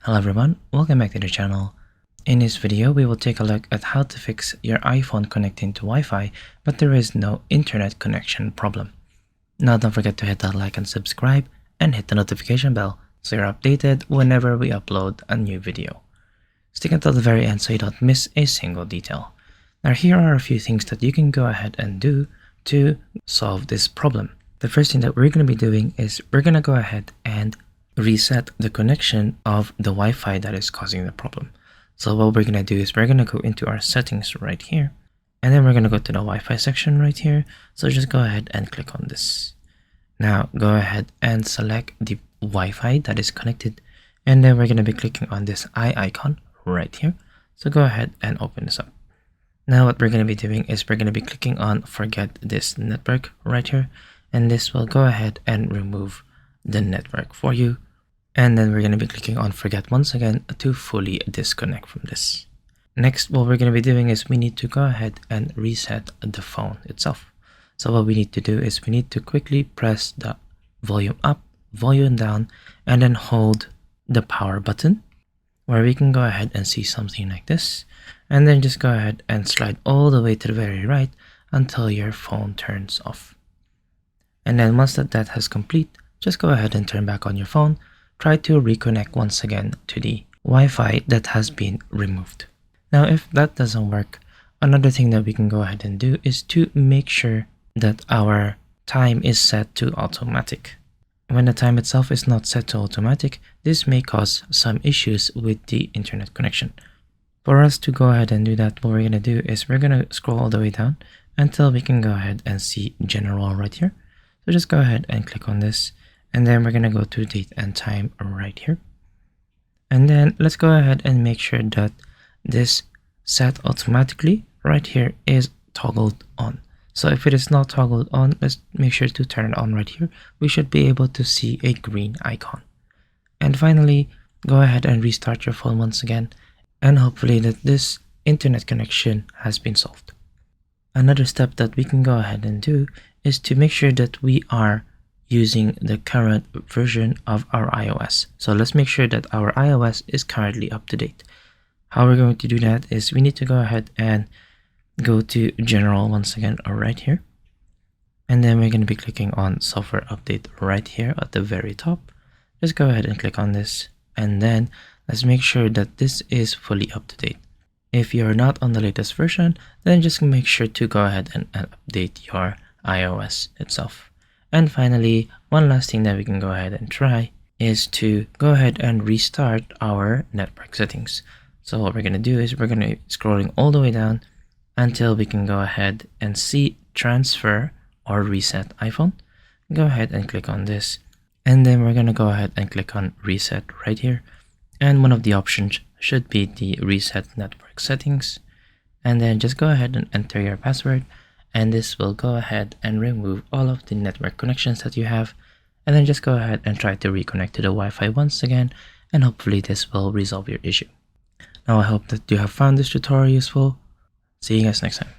Hello everyone, welcome back to the channel. In this video, we will take a look at how to fix your iPhone connecting to Wi-Fi, but there is no internet connection problem. Now don't forget to hit that like and subscribe, and hit the notification bell so you're updated whenever we upload a new video. Stick until the very end so you don't miss a single detail. Now here are a few things that you can go ahead and do to solve this problem. The first thing that we're going to be doing is we're going to go ahead and reset the connection of the Wi-Fi that is causing the problem. So what we're going to do is we're going to go into our settings right here, and then we're going to go to the Wi-Fi section right here. So just go ahead and click on this. Now go ahead and select the Wi-Fi that is connected, and then we're going to be clicking on this eye icon right here. So go ahead and open this up. Now what we're going to be doing is we're going to be clicking on forget this network right here, and this will go ahead and remove the network for you. And then we're going to be clicking on forget once again to fully disconnect from this. Next, what we're going to be doing is we need to go ahead and reset the phone itself. So what we need to do is we need to quickly press the volume up, volume down, and then hold the power button, where we can go ahead and see something like this. And then just go ahead and slide all the way to the very right until your phone turns off. And then once that has complete, just go ahead and turn back on your phone. Try to reconnect once again to the Wi-Fi that has been removed. Now, if that doesn't work, another thing that we can go ahead and do is to make sure that our time is set to automatic. When the time itself is not set to automatic, this may cause some issues with the internet connection. For us to go ahead and do that, what we're going to do is we're going to scroll all the way down until we can go ahead and see general right here. So just go ahead and click on this. And then we're going to go to date and time right here. And then let's go ahead and make sure that this set automatically right here is toggled on. So if it is not toggled on, let's make sure to turn it on right here. We should be able to see a green icon. And finally, go ahead and restart your phone once again. And hopefully that this internet connection has been solved. Another step that we can go ahead and do is to make sure that we are using the current version of our iOS. So let's make sure that our iOS is currently up to date. How we're going to do that is we need to go ahead and go to general once again right here. And then we're going to be clicking on software update right here at the very top. Just go ahead and click on this. And then let's make sure that this is fully up to date. If you're not on the latest version, then just make sure to go ahead and update your iOS itself. And finally, one last thing that we can go ahead and try is to go ahead and restart our network settings. So what we're going to do is we're going to be scrolling all the way down until we can go ahead and see transfer or reset iPhone. Go ahead and click on this. And then we're going to go ahead and click on reset right here. And one of the options should be the reset network settings. And then just go ahead and enter your password. And this will go ahead and remove all of the network connections that you have. And then just go ahead and try to reconnect to the Wi-Fi once again. And hopefully this will resolve your issue. Now I hope that you have found this tutorial useful. See you guys next time.